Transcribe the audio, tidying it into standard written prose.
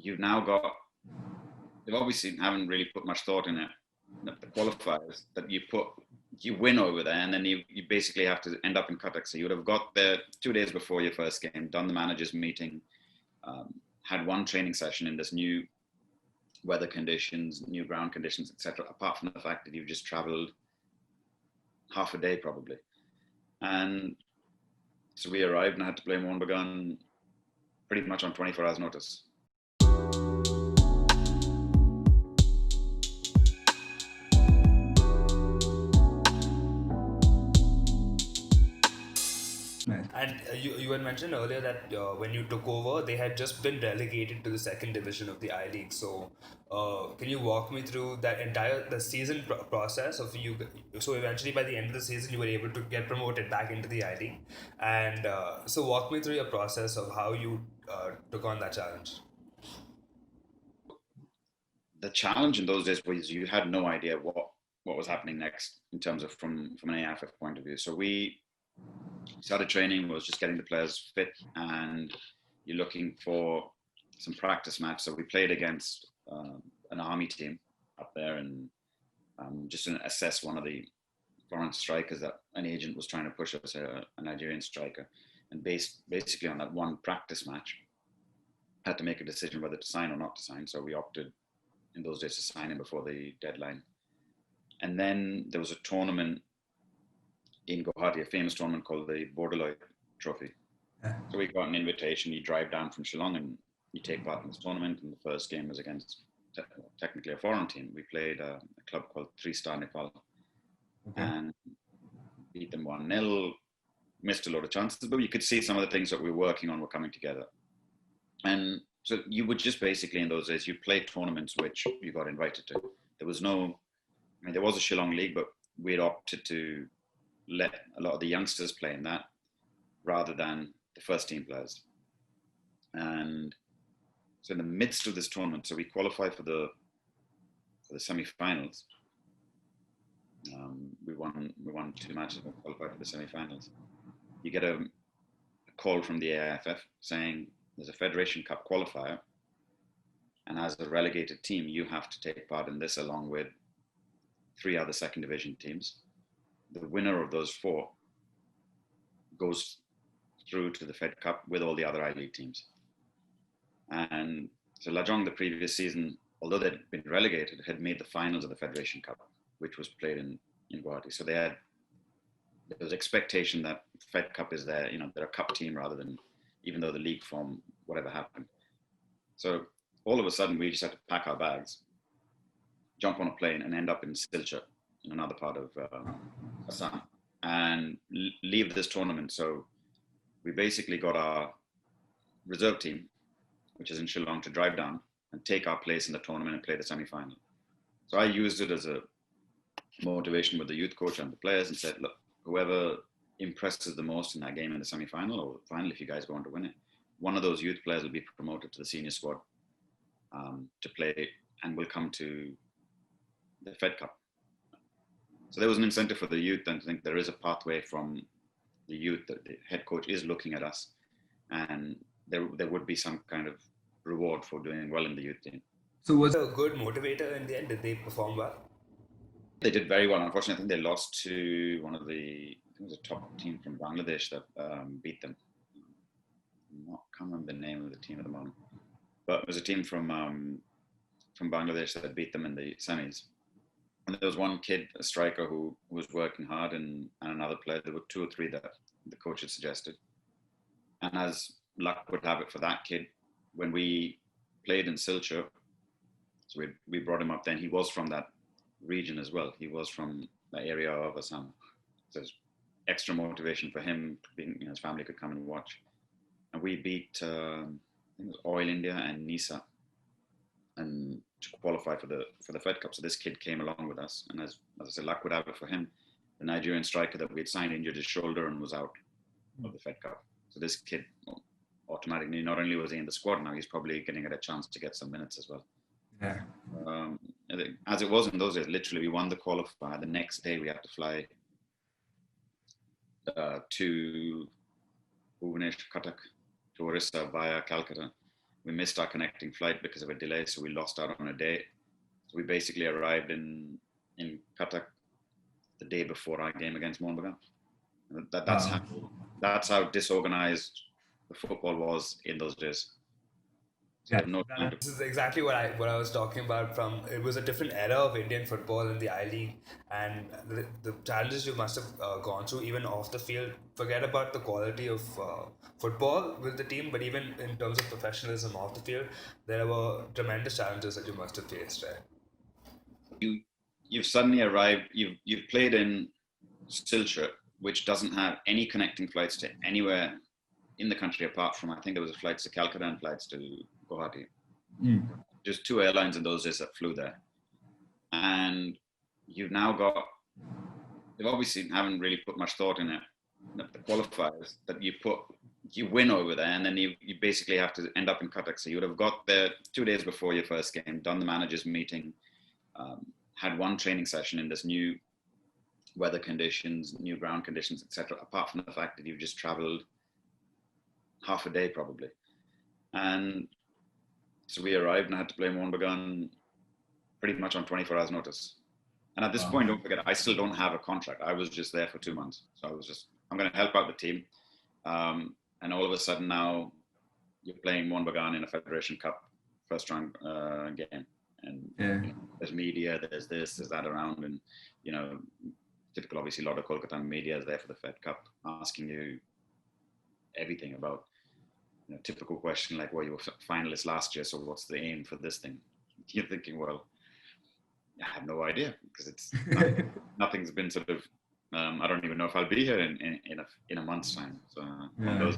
you've now got, they obviously haven't really put much thought in it. The qualifiers that you win over there, and then you basically have to end up in Cuttack. So you would have got there 2 days before your first game, done the managers meeting, had one training session in this new weather conditions, new ground conditions, etc. Apart from the fact that you've just traveled half a day probably. And so we arrived and had to play Mohnbagan pretty much on 24 hours notice. And you had mentioned earlier that when you took over, they had just been relegated to the second division of the I-League. So, can you walk me through that entire season process of you? So eventually, by the end of the season, you were able to get promoted back into the I-League. And so, walk me through your process of how you took on that challenge. The challenge in those days was you had no idea what was happening next in terms of from an AFF point of view. So we started training, was just getting the players fit, and you're looking for some practice match. So we played against an army team up there, and just to assess one of the foreign strikers that an agent was trying to push us, a Nigerian striker. And basically on that one practice match, had to make a decision whether to sign or not to sign. So we opted in those days to sign him before the deadline. And then there was a tournament in Guwahati, a famous tournament called the Borderloy Trophy. So we got an invitation. You drive down from Shillong and you take part in this tournament. And the first game was against technically a foreign team. We played a club called 3-Star Nepal, and beat them 1-0. Missed a lot of chances, but you could see some of the things that we were working on were coming together. And so you would just basically in those days, you play tournaments which you got invited to. There was no, I mean, there was a Shillong League, but we'd opted to let a lot of the youngsters play in that rather than the first team players. And so in the midst of this tournament, so we qualified for the semi-finals. We won 2 matches and qualified for the semi-finals. You get a call from the AFF saying there's a Federation Cup qualifier, and as a relegated team, you have to take part in this along with 3 other second division teams. The winner of those 4 goes through to the Fed Cup with all the other I-League teams. And so Lajong the previous season, although they'd been relegated, had made the finals of the Federation Cup, which was played in Guwahati. So there was expectation that Fed Cup is there, they're a cup team rather than, even though the league form, whatever happened. So all of a sudden we just had to pack our bags, jump on a plane and end up in Silchar, in another part of Assam, and leave this tournament. So we basically got our reserve team, which is in Shillong, to drive down and take our place in the tournament and play the semi-final. So I used it as a motivation with the youth coach and the players and said, look, whoever impresses the most in that game in the semi-final or final, if you guys go on to win it, one of those youth players will be promoted to the senior squad to play and will come to the Fed Cup. So there was an incentive for the youth, and I think there is a pathway from the youth that the head coach is looking at us, and there would be some kind of reward for doing well in the youth team. So was it a good motivator in the end? Did they perform well? They did very well. Unfortunately, I think they lost to one of the, I think it was a top team from Bangladesh that beat them. I can't remember the name of the team at the moment, but it was a team from Bangladesh that beat them in the semis. And there was one kid, a striker, who was working hard, and another player. There were 2 or 3 that the coach had suggested. And as luck would have it for that kid, when we played in Silchar, so we brought him up then. He was from that region as well. He was from the area of Assam. So there's extra motivation for him, being, his family could come and watch. And we beat, I think it was Oil India and Nisa, and to qualify for the Fed Cup. So this kid came along with us, and as I said, luck would have it for him, the Nigerian striker that we had signed injured his shoulder and was out of the Fed Cup. So this kid automatically, not only was he in the squad, now he's probably getting a chance to get some minutes as well. Yeah. As it was in those days, literally we won the qualifier. The next day we had to fly to Bhubaneswar, Cuttack, to Orissa via Calcutta. we missed our connecting flight because of a delay, so we lost out on a day. So we basically arrived in Cuttack the day before our game against Mohnbagan. That's how disorganized the football was in those days. So This is exactly what I was talking about. It was a different era of Indian football in the I-League, and the challenges you must have gone through even off the field. Forget about the quality of football with the team, but even in terms of professionalism off the field, there were tremendous challenges that you must have faced, right? You've suddenly arrived. You've played in Silchar, which doesn't have any connecting flights to anywhere in the country apart from, I think there was flights to Calcutta and flights to Guwahati. Just 2 airlines in those days that flew there. And you've now got, they obviously haven't really put much thought in it. The qualifiers that you win over there, and then you basically have to end up in Cuttack. So you would have got there 2 days before your first game, done the managers meeting, had one training session in this new weather conditions, new ground conditions, etc. Apart from the fact that you've just traveled half a day probably. And so we arrived and had to play Mohnbagan pretty much on 24 hours notice. And at this point, don't forget, I still don't have a contract. I was just there for 2 months. So I was just, I'm going to help out the team. And all of a sudden now you're playing Mohnbagan in a Federation Cup first round game. And you know, there's media, there's this, there's that around. And, you know, typical, obviously, a lot of Kolkata media is there for the Fed Cup asking you everything about, you know, typical question like, well, you were finalists last year, so what's the aim for this thing? You're thinking, well, I have no idea because it's nothing's been sort of. I don't even know if I'll be here in a month's time. So those